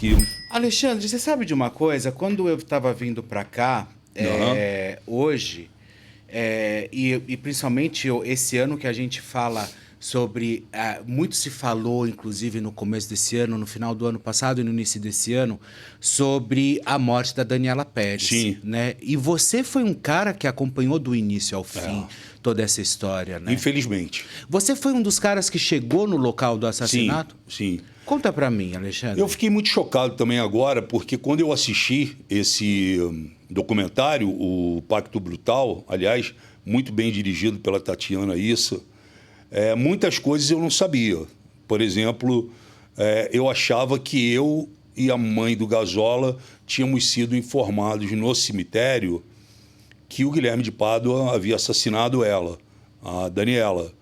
que... Alexandre, você sabe de uma coisa? Quando eu estava vindo para cá, hoje, e principalmente esse ano que a gente fala sobre... muito se falou, inclusive, no começo desse ano, no final do ano passado e no início desse ano, sobre a morte da Daniela Pérez. Sim. Né? E você foi um cara que acompanhou do início ao fim toda essa história, né? Infelizmente. Você foi um dos caras que chegou no local do assassinato? Sim. Conta pra mim, Alexandre. Eu fiquei muito chocado também agora, porque quando eu assisti esse documentário, o Pacto Brutal, aliás, muito bem dirigido pela Tatiana Issa, muitas coisas eu não sabia. Por exemplo, eu achava que eu e a mãe do Gazola tínhamos sido informados no cemitério que o Guilherme de Pádua havia assassinado ela, a Daniela.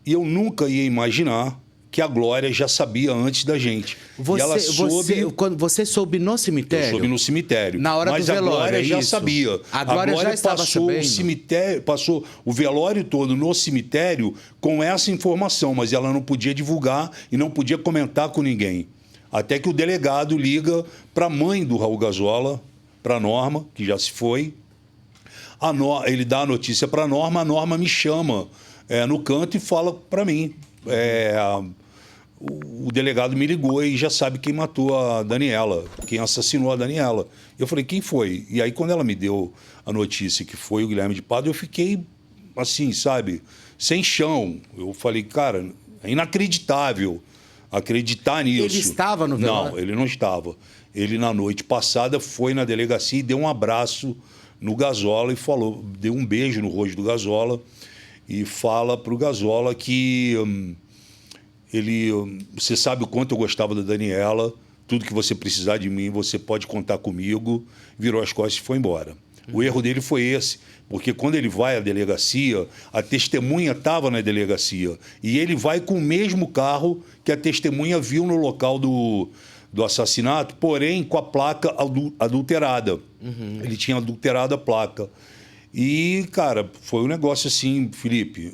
E eu nunca ia imaginar que a Glória já sabia antes da gente. Você, e ela soube... quando você soube no cemitério? Eu soube no cemitério. Na hora mas do velório, a Glória já isso? sabia. A Glória já estava passou sabendo? O cemitério, passou o velório todo no cemitério com essa informação, mas ela não podia divulgar e não podia comentar com ninguém. Até que o delegado liga para a mãe do Raul Gazola, para a Norma, que já se foi. Ele dá a notícia para a Norma me chama no canto e fala para mim. O delegado me ligou e já sabe quem matou a Daniela, quem assassinou a Daniela. Eu falei, quem foi? E aí, quando ela me deu a notícia que foi o Guilherme de Pádua, eu fiquei assim, sabe, sem chão. Eu falei, cara, é inacreditável acreditar nisso. Ele estava no velório? Não, ele não estava. Ele, na noite passada, foi na delegacia e deu um abraço no Gazola e falou, deu um beijo no rosto do Gazola e fala para o Gazola que... você sabe o quanto eu gostava da Daniela, tudo que você precisar de mim, você pode contar comigo. Virou as costas e foi embora. O erro dele foi esse, porque quando ele vai à delegacia, a testemunha estava na delegacia e ele vai com o mesmo carro que a testemunha viu no local do assassinato, porém com a placa adulterada. Ele tinha adulterado a placa. E, cara, foi um negócio assim, Felipe,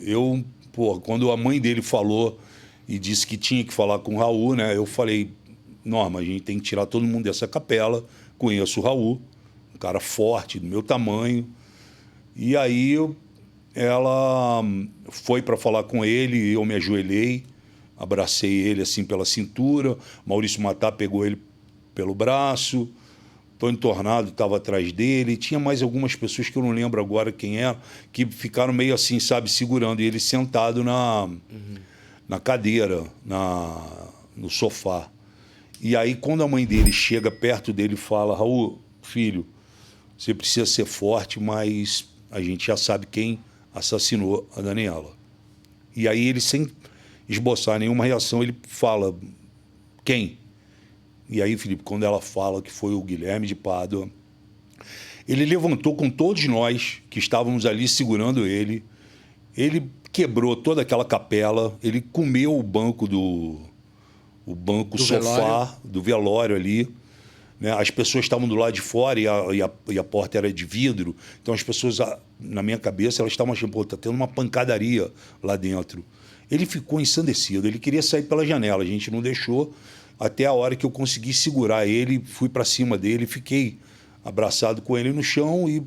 quando a mãe dele falou e disse que tinha que falar com o Raul, né? Eu falei, Norma, a gente tem que tirar todo mundo dessa capela. Conheço o Raul, um cara forte, do meu tamanho. E aí ela foi para falar com ele, eu me ajoelhei, abracei ele assim pela cintura, Maurício Matar pegou ele pelo braço, Tony Tornado estava atrás dele, tinha mais algumas pessoas que eu não lembro agora quem era, que ficaram meio assim, sabe, segurando ele sentado na cadeira, no sofá. E aí, quando a mãe dele chega perto dele e fala, Raul, filho, você precisa ser forte, mas a gente já sabe quem assassinou a Daniela. E aí ele, sem esboçar nenhuma reação, ele fala, quem? E aí, Felipe, quando ela fala que foi o Guilherme de Pádua, ele levantou com todos nós que estávamos ali segurando ele, ele quebrou toda aquela capela, ele comeu o banco do sofá do velório ali, né? As pessoas estavam do lado de fora e a porta era de vidro, então as pessoas, na minha cabeça, elas estavam achando, pô, tá tendo uma pancadaria lá dentro. Ele ficou ensandecido, ele queria sair pela janela, a gente não deixou, até a hora que eu consegui segurar ele, fui para cima dele, fiquei abraçado com ele no chão e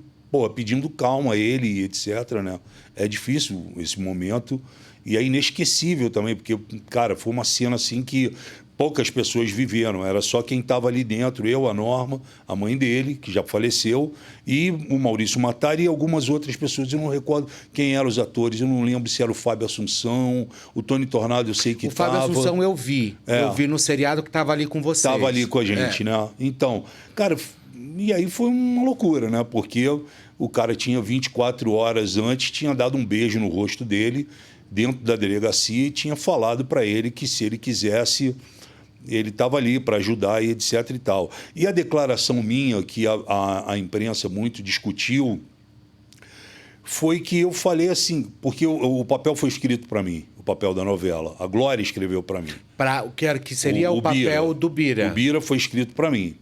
pedindo calma a ele, etc, né? É difícil esse momento e é inesquecível também, porque, cara, foi uma cena assim que poucas pessoas viveram, era só quem estava ali dentro, eu, a Norma, a mãe dele, que já faleceu, e o Maurício Matar e algumas outras pessoas, eu não recordo quem eram os atores, eu não lembro se era o Fábio Assunção, o Tony Tornado eu sei que estava... O Fábio Assunção eu vi no seriado que estava ali com vocês. Estava ali com a gente, né? Então, cara, e aí foi uma loucura, né? Porque o cara tinha 24 horas antes, tinha dado um beijo no rosto dele, dentro da delegacia, e tinha falado para ele que se ele quisesse, ele estava ali para ajudar e etc e tal. E a declaração minha, que a imprensa muito discutiu, foi que eu falei assim, porque o papel foi escrito para mim, o papel da novela. A Glória escreveu para mim. Que seria o papel do Bira. O Bira foi escrito para mim.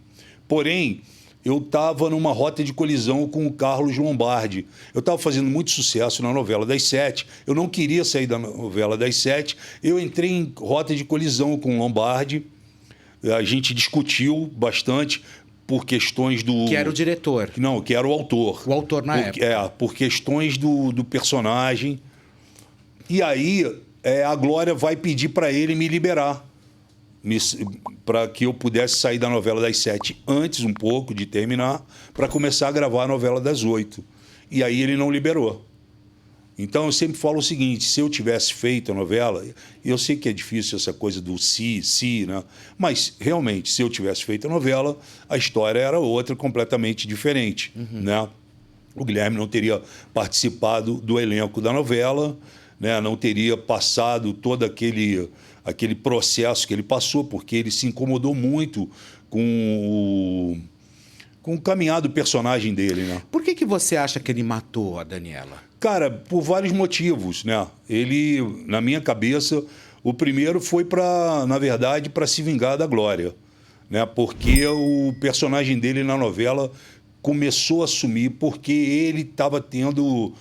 Porém, eu estava numa rota de colisão com o Carlos Lombardi. Eu estava fazendo muito sucesso na novela das 7. Eu não queria sair da novela das 7. Eu entrei em rota de colisão com o Lombardi. A gente discutiu bastante por questões do... Que era o diretor. Não, que era o autor. O autor na época. Por questões do personagem. E aí a Glória vai pedir para ele me liberar. Para que eu pudesse sair da novela das 7 antes um pouco de terminar, para começar a gravar a novela das 8. E aí ele não liberou. Então eu sempre falo o seguinte, se eu tivesse feito a novela, eu sei que é difícil essa coisa do se, né? Mas realmente, se eu tivesse feito a novela, a história era outra, completamente diferente, né? O Guilherme não teria participado do elenco da novela, né? Não teria passado todo aquele processo que ele passou, porque ele se incomodou muito com o caminhar do personagem dele, né? Por que você acha que ele matou a Daniela? Cara, por vários motivos, né? Ele, na minha cabeça, o primeiro foi na verdade, para se vingar da Glória, né? Porque o personagem dele na novela começou a sumir porque ele estava tendo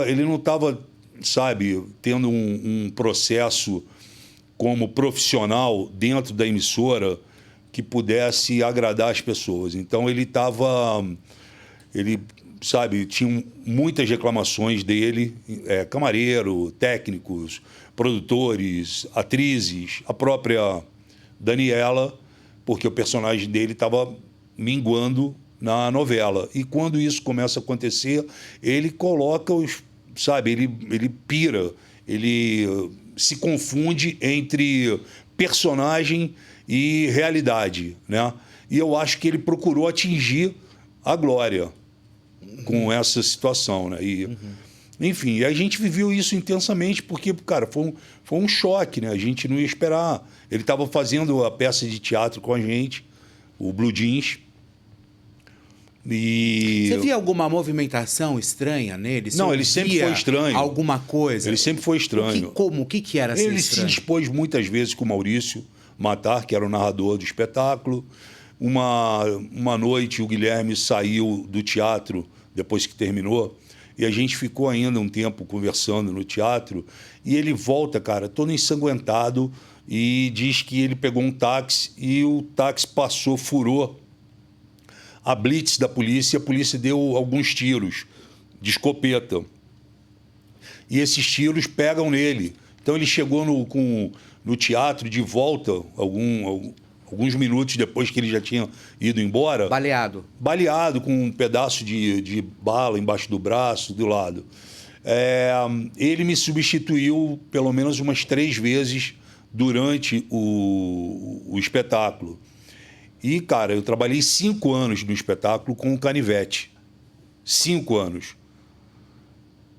ele não estava, sabe, tendo um processo como profissional dentro da emissora que pudesse agradar as pessoas. Então sabe, tinha muitas reclamações dele, camareiro, técnicos, produtores, atrizes, a própria Daniela, porque o personagem dele estava minguando na novela. E quando isso começa a acontecer, ele coloca ele pira, ele se confunde entre personagem e realidade, né? E eu acho que ele procurou atingir a Glória com essa situação, né? Enfim, a gente viveu isso intensamente porque, cara, foi um choque, né? A gente não ia esperar. Ele estava fazendo a peça de teatro com a gente, o Blue Jeans. Você via alguma movimentação estranha nele? Não, ele sempre foi estranho. Alguma coisa? Ele sempre foi estranho. O que era ser estranho? Ele se expôs muitas vezes com o Maurício Matar, que era o narrador do espetáculo. Uma noite o Guilherme saiu do teatro depois que terminou e a gente ficou ainda um tempo conversando no teatro e ele volta, cara, todo ensanguentado e diz que ele pegou um táxi e o táxi furou a blitz da polícia e a polícia deu alguns tiros de escopeta. E esses tiros pegam nele. Então ele chegou no teatro de volta, alguns minutos depois que ele já tinha ido embora. Baleado. Baleado, com um pedaço de bala embaixo do braço, do lado. Ele me substituiu pelo menos umas 3 vezes durante o espetáculo. E, cara, eu trabalhei 5 anos no espetáculo com o Canivete. 5 anos.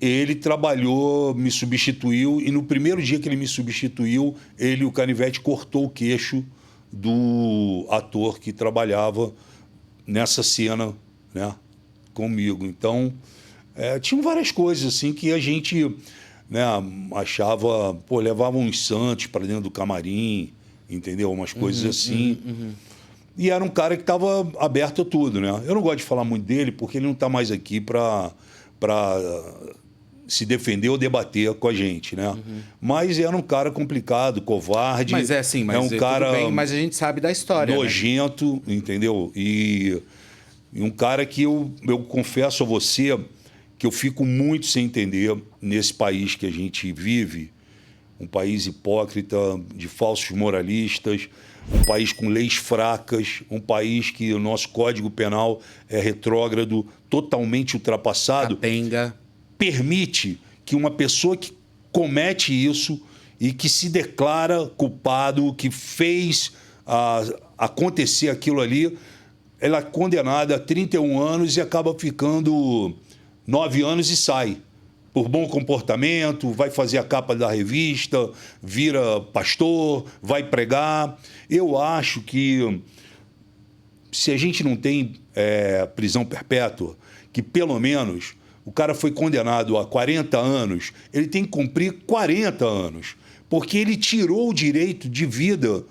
Ele trabalhou, me substituiu, e no primeiro dia que ele me substituiu, o Canivete cortou o queixo do ator que trabalhava nessa cena, né, comigo. Então, tinham várias coisas assim que a gente, né, achava, levava uns santos para dentro do camarim, entendeu? Umas coisas assim. E era um cara que estava aberto a tudo, né? Eu não gosto de falar muito dele porque ele não está mais aqui para se defender ou debater com a gente, né? Mas era um cara complicado, covarde. Mas mas um cara tudo bem, mas a gente sabe da história, nojento, né? Entendeu? E um cara que eu confesso a você que eu fico muito sem entender nesse país que a gente vive, um país hipócrita, de falsos moralistas, um país com leis fracas, um país que o nosso Código Penal é retrógrado, totalmente ultrapassado. Capenga. Permite que uma pessoa que comete isso e que se declara culpado, que fez acontecer aquilo ali, ela é condenada a 31 anos e acaba ficando 9 anos e sai. Por bom comportamento, vai fazer a capa da revista, vira pastor, vai pregar. Eu acho que se a gente não tem prisão perpétua, que pelo menos o cara foi condenado a 40 anos, ele tem que cumprir 40 anos, porque ele tirou o direito de vida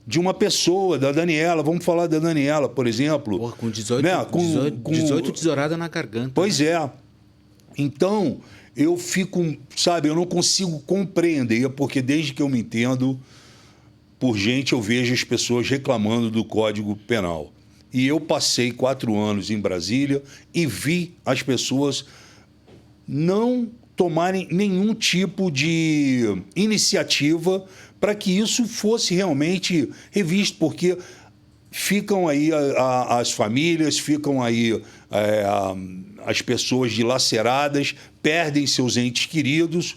de uma pessoa, da Daniela. Vamos falar da Daniela, por exemplo. Porra, com 18 tesouradas na garganta. Pois é. Então, eu fico, sabe, eu não consigo compreender, porque desde que eu me entendo, por gente, eu vejo as pessoas reclamando do Código Penal. E eu passei 4 anos em Brasília e vi as pessoas não tomarem nenhum tipo de iniciativa para que isso fosse realmente revisto, porque ficam aí as famílias, ficam aí as pessoas dilaceradas, perdem seus entes queridos.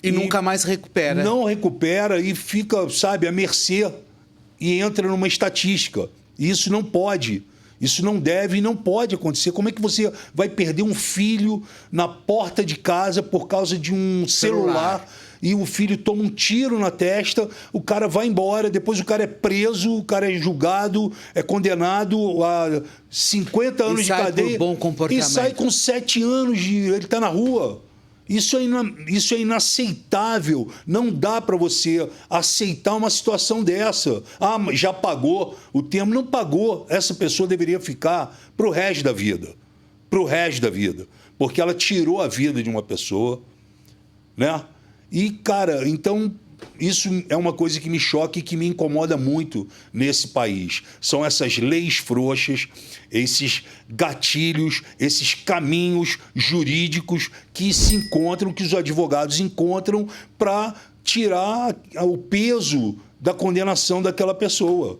E nunca mais recupera. Não recupera e fica, sabe, à mercê e entra numa estatística. E isso não pode, isso não deve e não pode acontecer. Como é que você vai perder um filho na porta de casa por causa de um celular e o filho toma um tiro na testa, o cara vai embora, depois o cara é preso, o cara é julgado, é condenado a 50 anos de cadeia. Por bom comportamento. E sai com 7 anos ele está na rua. Isso é inaceitável. Não dá para você aceitar uma situação dessa. Ah, já pagou o tempo. Não pagou. Essa pessoa deveria ficar para o resto da vida. Para o resto da vida. Porque ela tirou a vida de uma pessoa, né? E, cara, então isso é uma coisa que me choca e que me incomoda muito nesse país. São essas leis frouxas, esses gatilhos, esses caminhos jurídicos que se encontram, que os advogados encontram para tirar o peso da condenação daquela pessoa.